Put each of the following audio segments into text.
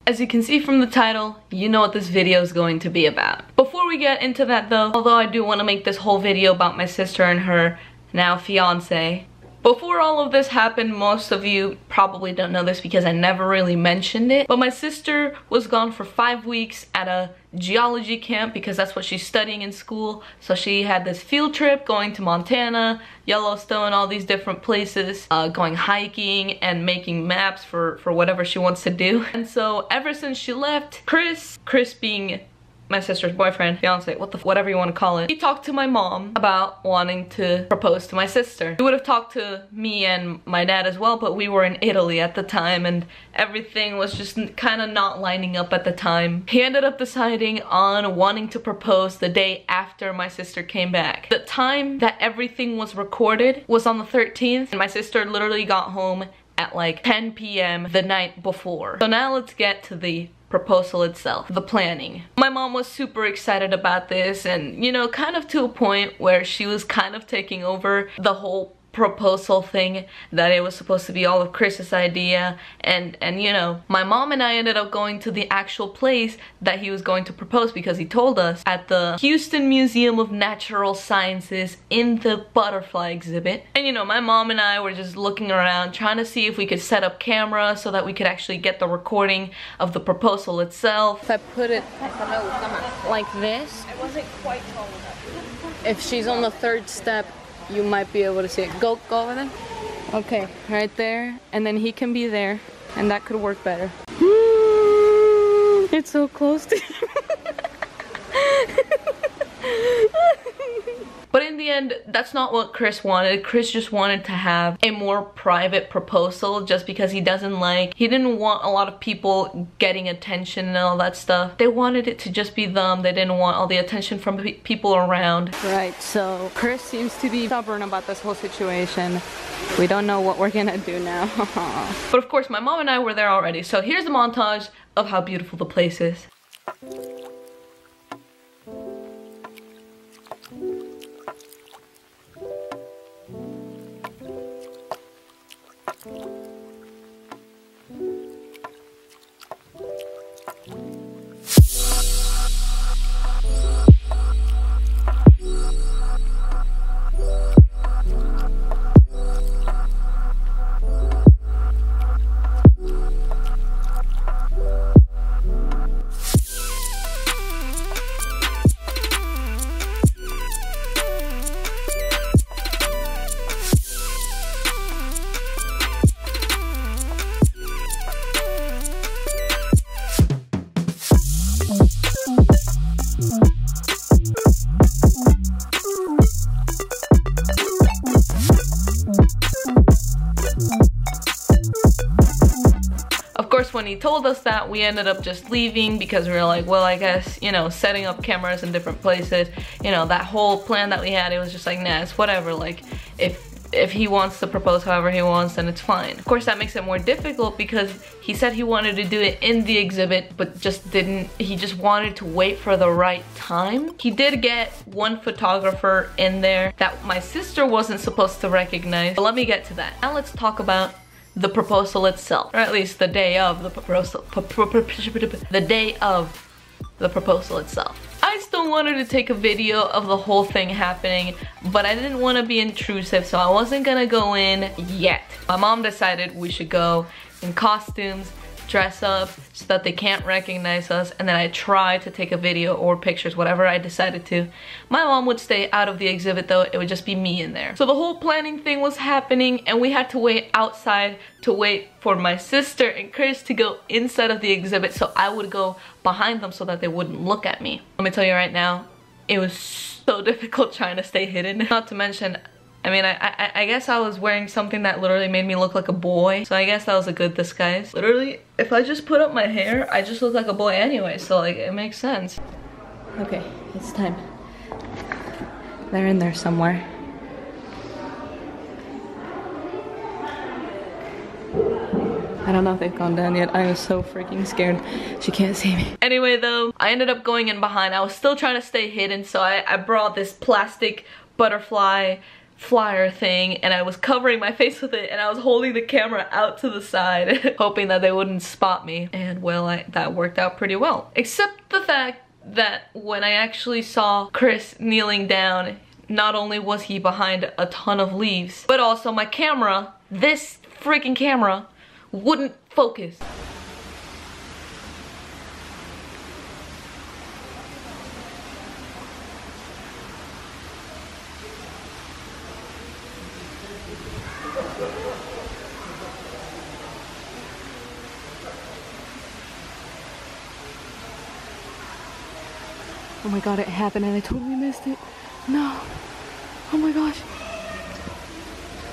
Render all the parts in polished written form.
As you can see from the title, you know what this video is going to be about. Before we get into that though, although I do want to make this whole video about my sister and her now fiance, before all of this happened, most of you probably don't know this because I never really mentioned it, but my sister was gone for 5 weeks at a geology camp because that's what she's studying in school. So she had this field trip going to Montana, Yellowstone, all these different places, going hiking and making maps for whatever she wants to do. And so ever since she left, Chris being my sister's boyfriend, fiance, whatever you want to call it, he talked to my mom about wanting to propose to my sister. He would have talked to me and my dad as well, but we were in Italy at the time and everything was just kind of not lining up at the time. He ended up deciding on wanting to propose the day after my sister came back. The time that everything was recorded was on the 13th, and my sister literally got home at like 10 p.m. the night before. So now let's get to the proposal itself, the planning. My mom was super excited about this, and you know, kind of to a point where she was kind of taking over the whole proposal thing, that it was supposed to be all of Chris's idea, and you know, my mom and I ended up going to the actual place that he was going to propose because he told us at the Houston Museum of Natural Sciences in the butterfly exhibit. And you know, my mom and I were just looking around trying to see if we could set up camera so that we could actually get the recording of the proposal itself. If I put it like this, I wasn't quite tall enough. If she's on the third step, you might be able to see it. Go over there. Okay, right there. And then he can be there. And that could work better. It's so close to But in the end, that's not what Chris wanted. Chris just wanted to have a more private proposal just because he didn't want a lot of people getting attention and all that stuff. They wanted it to just be them. They didn't want all the attention from people around. Right, so Chris seems to be stubborn about this whole situation. We don't know what we're gonna do now. But of course, my mom and I were there already. So here's a montage of how beautiful the place is. Of course, when he told us that, we ended up just leaving because we were like, well, I guess, you know, setting up cameras in different places, you know, that whole plan that we had, it was just like, nah, it's whatever. Like, if he wants to propose however he wants, then it's fine. Of course, that makes it more difficult because he said he wanted to do it in the exhibit, but he just wanted to wait for the right time. He did get one photographer in there that my sister wasn't supposed to recognize. But let me get to that. Now let's talk about the proposal itself, or at least the day of the proposal. The day of the proposal itself. I still wanted to take a video of the whole thing happening, but I didn't want to be intrusive, so I wasn't gonna go in yet. My mom decided we should go in costumes, dress up so that they can't recognize us, and then I tried to take a video or pictures, whatever I decided to. My mom would stay out of the exhibit though, it would just be me in there. So the whole planning thing was happening, and we had to wait outside to wait for my sister and Chris to go inside of the exhibit, so I would go behind them so that they wouldn't look at me. Let me tell you right now, it was so difficult trying to stay hidden. Not to mention, I mean, I guess I was wearing something that literally made me look like a boy, so I guess that was a good disguise. Literally, if I just put up my hair, I just look like a boy anyway, so like, it makes sense. Okay, it's time. They're in there somewhere. I don't know if they've gone down yet. I was so freaking scared. She can't see me. Anyway though, I ended up going in behind. I was still trying to stay hidden, so I brought this plastic butterfly flyer thing, and I was covering my face with it, and I was holding the camera out to the side hoping that they wouldn't spot me, and well, that worked out pretty well. Except the fact that when I actually saw Chris kneeling down, not only was he behind a ton of leaves, but also my camera, this freaking camera, wouldn't focus. Oh my god, it happened and I totally missed it. No. Oh my gosh.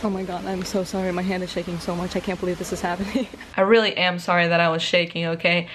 Oh my god, I'm so sorry. My hand is shaking so much. I can't believe this is happening. I really am sorry that I was shaking, okay?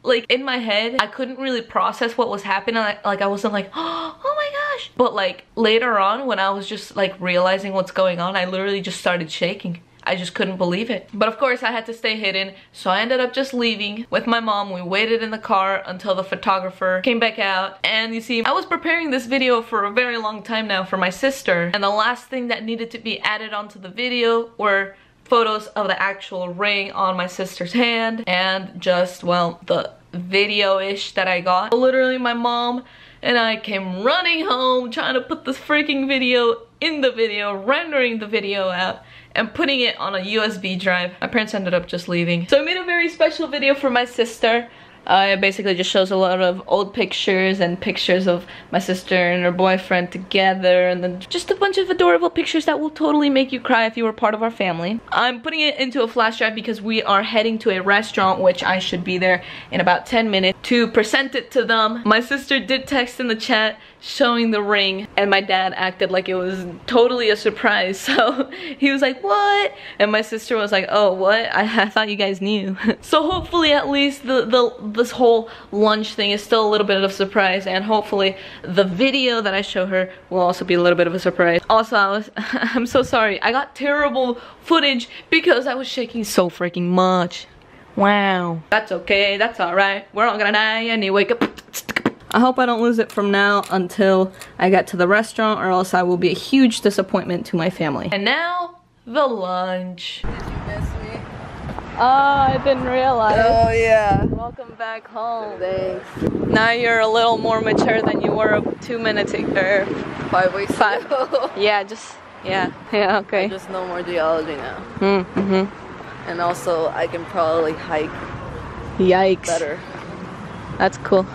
Like, in my head, I couldn't really process what was happening. Like, I wasn't like, oh my gosh. But like, later on, when I was just like realizing what's going on, I literally just started shaking. I just couldn't believe it. But of course I had to stay hidden, so I ended up just leaving with my mom. We waited in the car until the photographer came back out. And you see, I was preparing this video for a very long time now for my sister, and the last thing that needed to be added onto the video were photos of the actual ring on my sister's hand and just, well, the video-ish that I got. Literally my mom and I came running home trying to put this freaking video in the video, rendering the video out, and putting it on a USB drive. My parents ended up just leaving. So I made a very special video for my sister. It basically just shows a lot of old pictures and pictures of my sister and her boyfriend together, and then just a bunch of adorable pictures that will totally make you cry if you were part of our family. I'm putting it into a flash drive because we are heading to a restaurant, which I should be there in about 10 minutes to present it to them. My sister did text in the chat showing the ring, and my dad acted like it was totally a surprise, so he was like, what? And my sister was like, oh, what? I thought you guys knew. So hopefully at least this whole lunch thing is still a little bit of a surprise, and hopefully the video that I show her will also be a little bit of a surprise. Also, I'm so sorry. I got terrible footage because I was shaking so freaking much. Wow. That's okay, that's alright. We're all gonna die anyway. I hope I don't lose it from now until I get to the restaurant, or else I will be a huge disappointment to my family. And now, the lunch. Did you miss me? Oh, I didn't realize. Oh yeah. Welcome back home. Thanks. Now you're a little more mature than you were 2 minutes ago. 5 weeks ago. Yeah, yeah, okay. I just know more geology now. Mm-hmm. And also, I can probably hike Yikes. better. That's cool.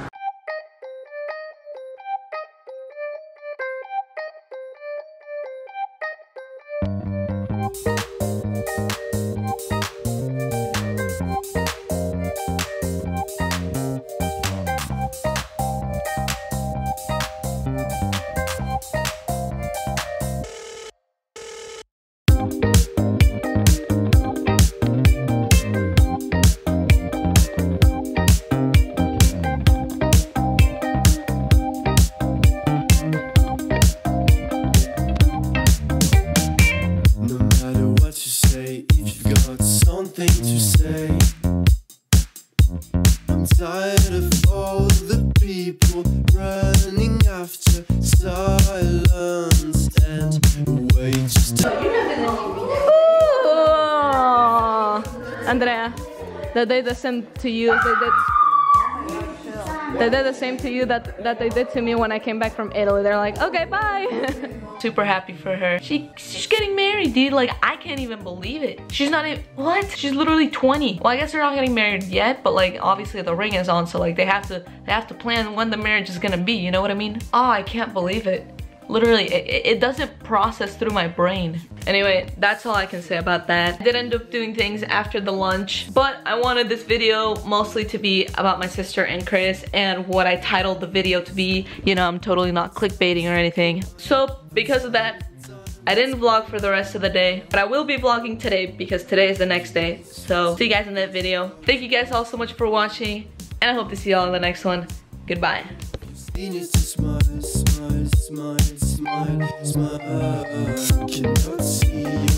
Tired of all the people running after silence and wait. Andrea, did they the same to you? They did the same to you that they did to me when I came back from Italy. They're like, okay, bye. Super happy for her. She's getting married, dude. Like, I can't even believe it. She's not even, what? She's literally 20. Well, I guess they're not getting married yet, but like, obviously the ring is on, so like, they have to plan when the marriage is gonna be, you know what I mean? Oh, I can't believe it. Literally, it doesn't process through my brain. Anyway, that's all I can say about that. I did end up doing things after the lunch, but I wanted this video mostly to be about my sister and Chris and what I titled the video to be. You know, I'm totally not clickbaiting or anything. So, because of that, I didn't vlog for the rest of the day, but I will be vlogging today because today is the next day. So, see you guys in that video. Thank you guys all so much for watching, and I hope to see y'all in the next one. Goodbye. Smile, smile, smile, smile, smile. Cannot see you.